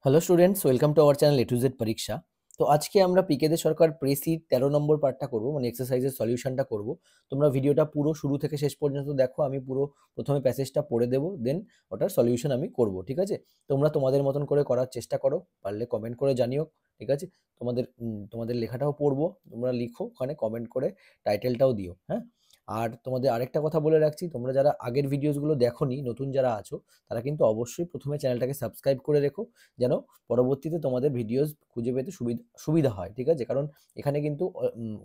Hello students, welcome to our channel A to Z পরীক্ষা। তো আজকে আমরা পিকে দে সরকার প্রেসি 13 নম্বর পার্টটা করব, মানে এক্সারসাইজের সলিউশনটা করব। তোমরা ভিডিওটা পুরো শুরু থেকে শেষ পর্যন্ত দেখো। আমি পুরো প্রথমে প্যাসেজটা পড়ে দেবো, দেন ওটার সলিউশন আমি করব, ঠিক আছে? তোমরা তোমাদের মতন করে করার চেষ্টা করো, পারলে কমেন্ট করে জানিও, ঠিক আছে? তোমাদের লেখাটাও পড়বো, তোমরা লিখো ওখানে, কমেন্ট করে টাইটেলটাও দিও, হ্যাঁ? আর তোমাদের আরেকটা কথা বলে রাখছি, তোমরা যারা আগের ভিডিওসগুলো দেখোনি, নতুন যারা আছো, তারা কিন্তু অবশ্যই প্রথমে চ্যানেলটাকে সাবস্ক্রাইব করে রেখো, যেন পরবর্তীতে তোমাদের ভিডিওস খুঁজে পেতে সুবিধা হয়, ঠিক আছে? কারণ এখানে কিন্তু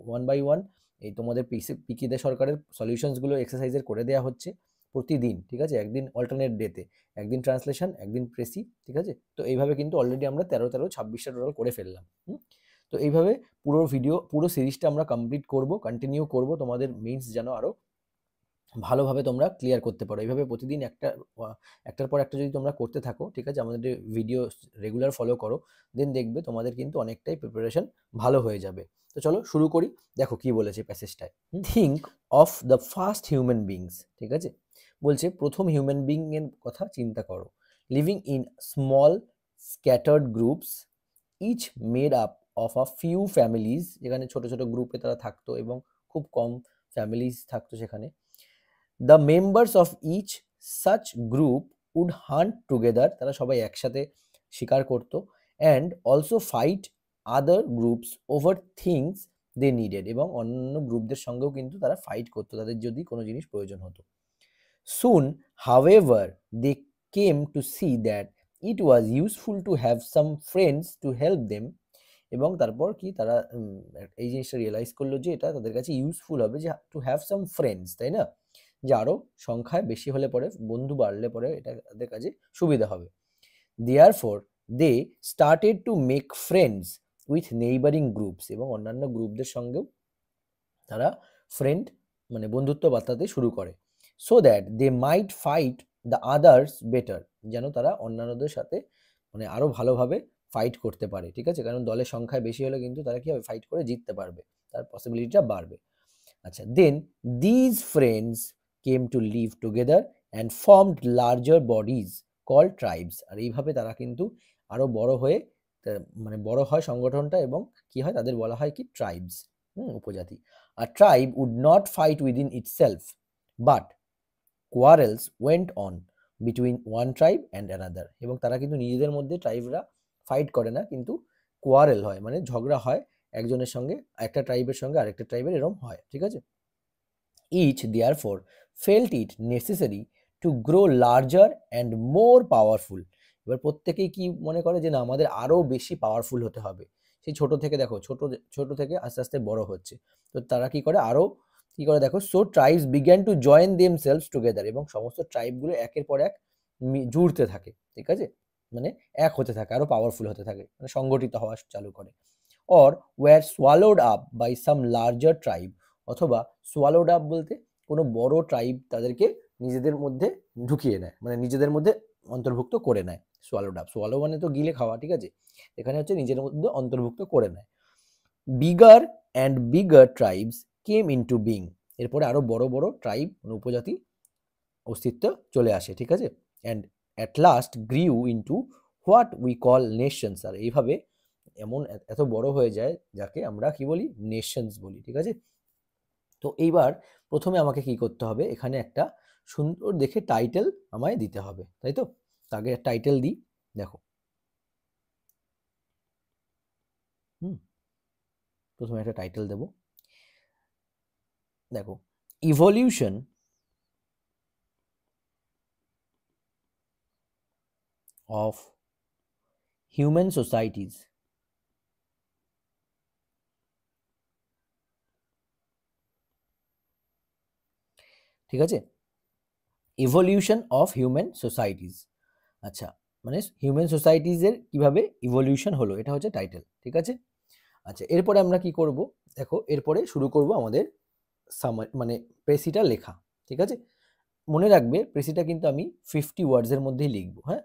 ওয়ান বাই ওয়ান এই তোমাদের পিকে দে সরকারের সলিউশনসগুলো এক্সারসাইজের করে দেওয়া হচ্ছে প্রতিদিন, ঠিক আছে? একদিন অল্টারনেট ডেতে, একদিন ট্রান্সলেশন, একদিন প্রেসি, ঠিক আছে? তো এইভাবে কিন্তু অলরেডি আমরা 13 26টা টোটাল করে ফেললাম। তো এইভাবে পুরো সিরিজটা আমরা কমপ্লিট করব, কন্টিনিউ করব, তোমাদের মিনস যেন আরো ভালোভাবে তোমরা ক্লিয়ার করতে পারো। এইভাবে প্রতিদিন একটার পর একটা যদি তোমরা করতে থাকো, ঠিক আছে, আমাদের ভিডিও রেগুলার ফলো করো, দেন দেখবে তোমাদের কিন্তু অনেকটাই প্রিপারেশন ভালো হয়ে যাবে। তো চলো শুরু করি। দেখো কি বলেছে প্যাসেজটায়, think of the first human beings, ঠিক আছে? বলছে প্রথম হিউম্যান বিং এর কথা চিন্তা করো, living in small scattered groups, each made up of a few families, যেখানে ছোট ছোট গ্রুপে তারা থাকতো এবং খুব কম ফ্যামিলিজ থাকতো সেখানে। The members of each such group would hunt together, তারা সবাই একসাথে শিকার করতো, and also fight other groups over things they needed, এবং অন্যান্য গ্রুপদের সঙ্গেও কিন্তু তারা ফাইট করতো তাদের যদি কোনো জিনিস প্রয়োজন হতো। Soon, however, they came to see that it was useful to have some friends to help them, এবং তারপর কি তারা এই জিনিসটা রিয়েলাইজ করলো যে এটা তাদের কাছে ইউজফুল হবে, যে টু হ্যাভ সাম ফ্রেন্ডস, তাই না? যে আরো সংখ্যায় বেশি হলে পরে, বন্ধু বাড়লে পরে এটা তাদের কাছে সুবিধা হবে। Therefore they started to make friends with neighbouring groups, এবং অন্যান্য গ্রুপদের সঙ্গেও তারা ফ্রেন্ড মানে বন্ধুত্ব বার্তাতে শুরু করে। So that they might fight the others better, যেন তারা অন্যান্যদের সাথে মানে আরো ভালোভাবে ফাইট করতে পারে, ঠিক আছে? কারণ দলের সংখ্যায় বেশি হলে কিন্তু তারা কি হবে, ফাইট করে জিততে পারবে, তার পসিবিলিটিটা বাড়বে। আচ্ছা, then these friends came to live together and formed larger bodies call tribes, আর এইভাবে তারা কিন্তু আরো বড় হয়ে মানে বড় হয় সংগঠনটা, এবং কি হয়, তাদের বলা হয় কি ট্রাইবস, উপজাতি। A tribe would not fight within itself, but quarrels went on between one tribe and another, এবং তারা কিন্তু নিজেদের মধ্যে ট্রাইবরা ফাইট করে না, কিন্তু কোয়ারেল হয়, মানে ঝগড়া হয় একজনের সঙ্গে, একটা ট্রাইবের সঙ্গে আরেকটা ট্রাইবের, এরকম হয়, ঠিক আছে? Each therefore felt it necessary to grow larger and more powerful, এবার প্রত্যেকেই কি মনে করে যে না, আমাদের আরো বেশি পাওয়ারফুল হতে হবে। সেই ছোট থেকে দেখো, ছোট থেকে আস্তে আস্তে বড় হচ্ছে। তো তারা কি করে, আরো কি করে দেখো, so tribes began to join themselves together, এবং সমস্ত ট্রাইবগুলো একের পর এক জুড়তে থাকে, ঠিক আছে? মানে এক হতে থাকে, আরো পাওয়ারফুল হতে থাকে, মানে সংগঠিত হওয়া চালু করে। Or were swallowed up by some larger tribe, অথবা সোয়ালোড আপ বলতে কোনো বড় ট্রাইব তাদেরকে নিজেদের মধ্যে ঢুকিয়ে নেয়, মানে নিজেদের মধ্যে অন্তর্ভুক্ত করে নেয়। সোয়ালোড আপ, সোয়ালো মানে তো গিলে খাওয়া, ঠিক আছে? এখানে হচ্ছে নিজের মধ্যে অন্তর্ভুক্ত করে নেয়। Bigger and bigger tribes came into being, এরপরে আরো বড় বড় ট্রাইব মানে উপজাতি অস্তিত্ব চলে আসে, ঠিক আছে? And at last grew into what we call nations, আর এইভাবে এমন এত বড় হয়ে যায় যাকে আমরা কি বলি, নেশনস বলি, ঠিক আছে? তো এইবার প্রথমে আমাকে কি করতে হবে, এখানে একটা সুন্দর দেখে টাইটেল আমায় দিতে হবে, তাই তো? আগে টাইটেল দিই, দেখো। প্রথমে একটা টাইটেল দেব, দেখো, ইভলিউশন অফ হিউম্যান সোসাইটিজ, ঠিক আছে? ইভলিউশন অফ হিউম্যান সোসাইটিজ, আচ্ছা, মানে হিউম্যান সোসাইটিজের কিভাবে ইভলিউশন হলো, এটা হচ্ছে টাইটেল, ঠিক আছে? আচ্ছা, এরপরে আমরা কি করব, দেখো, এরপরে শুরু করব আমাদের মানে প্রেসিটা লেখা, ঠিক আছে? মনে রাখবে প্রেসিটা কিন্তু আমি 50 ওয়ার্ডসের মধ্যেই লিখবো, হ্যাঁ?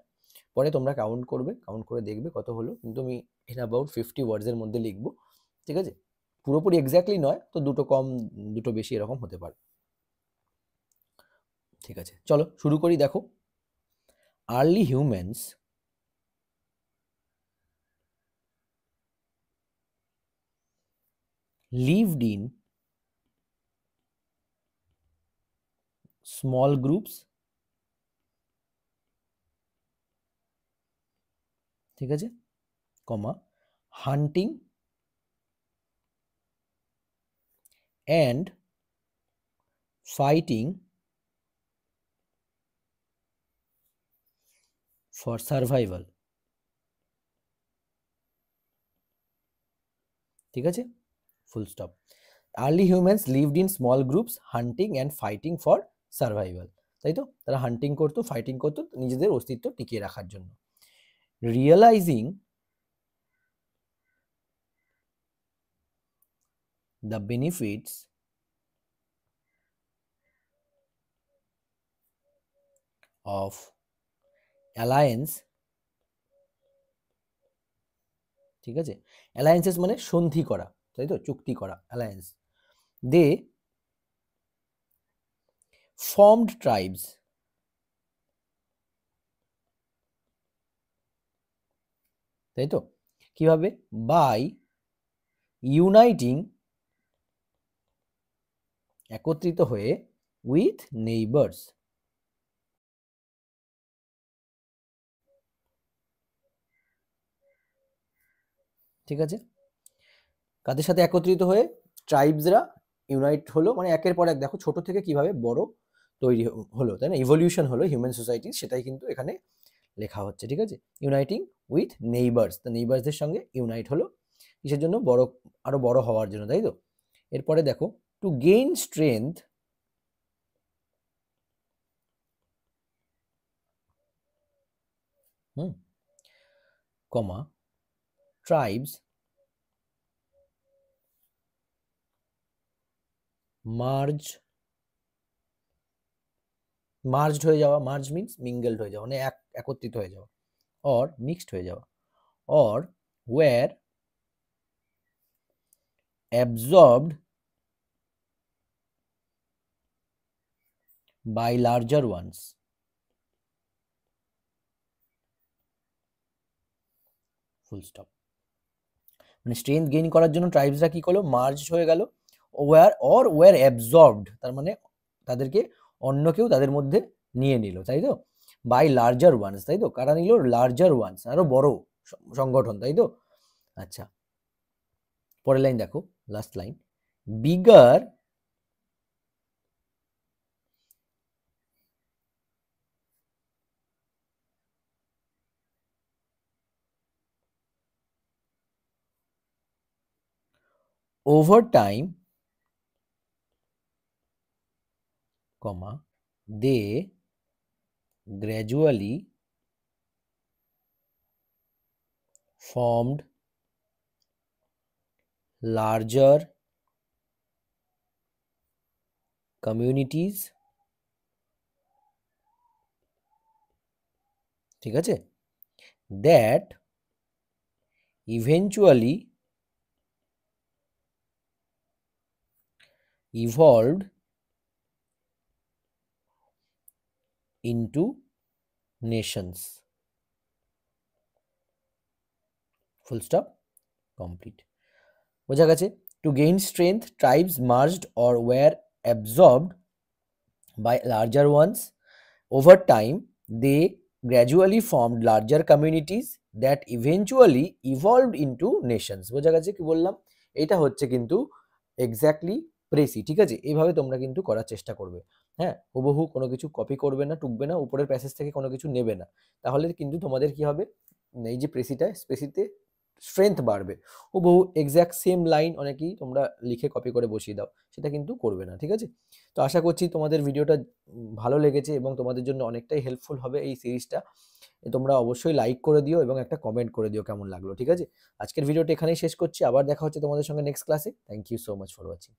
পরে তোমরা কাউন্ট করবে, কাউন্ট করে দেখবে কত হলো, কিন্তু আমি ইন অ্যাবাউট 50 ওয়ার্ডসের মধ্যে লিখবো, ঠিক আছে? পুরোপুরি এক্স্যাক্টলি নয়, তো দুটো কম দুটো বেশি এরকম হতে পারে, ঠিক আছে? চলো শুরু করি। দেখো, early humans lived in small groups, ঠিক আছে, কমা, hunting and fighting for survival, ঠিক আছে, full stop. Early humans lived in small groups hunting and fighting for survival, তাই তো, তারা হান্টিং করতো, ফাইটিং করতো নিজেদের অস্তিত্ব টিকিয়ে রাখার জন্য। Realising the benefits of alliance, ঠিক আছে, অ্যালায়েন্সেস মানে সন্ধি করা, তাই তো, চুক্তি করা, অ্যালায়েন্স, দে ফর্মড ট্রাইবস, তাই তো, কিভাবে, বাই ইউনাইটিং, একত্রিত হয়ে, উইথ নেইবার্স, ঠিক আছে, কাদের সাথে একত্রিত হয়ে, ট্রাইবসরা ইউনাইট হলো, মানে একের পর এক দেখো ছোট থেকে কিভাবে বড় তৈরি হলো, তাই না, ইভলিউশন হলো হিউম্যান সোসাইটি, সেটাই কিন্তু এখানে লেখা হচ্ছে, ঠিক আছে। ইউনাইটিং উইথ নেইবার্স, তো নেইবার্সদের সঙ্গে ইউনাইট হলো কিসের জন্য, বড়, আরো বড় হওয়ার জন্য, তাই তো। এরপরে দেখো, টু গেইন স্ট্রেংথ কমা ট্রাইবস মার্জড হয়ে যাওয়া, মার্জ মিন্স মিঙ্গেলড হয়ে যাওয়া, মানে একত্রিত হয়ে যাওয়া, অর মিক্সড হয়ে যাওয়া, or were absorbed by larger ones, full stop. মানে স্ট্রেংথ গেইন করার জন্য ট্রাইবসরা কি করলো, মার্জ হয়ে গেল, ওয়্যার অ্যাবজর্বড, তার মানে তাদেরকে অন্য কেউ তাদের মধ্যে নিয়ে নিল, তাই তো, বাই লার্জার ওয়ান্স, তাই তো, কারা নিল, লার্জার ওয়ান্স, আরো বড় সংগঠন, তাই তো। আচ্ছা, পরের লাইন দেখো, last line, bigger over time, comma, they gradually formed larger communities, ঠিক আছে, that eventually evolved into nations, full stop, complete। বোঝা গেছে, to gain strength tribes merged or were absorbed by larger ones. Over time, they gradually formed larger communities that eventually evolved into nations. বোঝা গেছে কি বললাম, এটা হচ্ছে কিন্তু exactly precis, ঠিক আছে, এইভাবে তোমরা কিন্তু করার চেষ্টা করবে, হ্যাঁ, হুবহু কোনো কিছু কপি করবে না, টুকবে না, উপরের প্যাসেজ থেকে কোনো কিছু নেবে না, তাহলে কিন্তু তোমাদের কি হবে, এই যে স্পেসিতে স্ট্রেংথ বাড়বে, হুবহু এক্স্যাক্ট সেম লাইন অনেকেই তোমরা লিখে কপি করে বসিয়ে দাও, সেটা কিন্তু করবে না, ঠিক আছে। তো আশা করছি তোমাদের ভিডিওটা ভালো লেগেছে এবং তোমাদের জন্য অনেকটাই হেল্পফুল হবে এই সিরিজটা। তোমরা অবশ্যই লাইক করে দিও এবং একটা কমেন্ট করে দিও কেমন লাগলো, ঠিক আছে। আজকের ভিডিওটা এখানেই শেষ করছি, আবার দেখা হচ্ছে তোমাদের সঙ্গে নেক্সট ক্লাসে। Thank you so much for watching.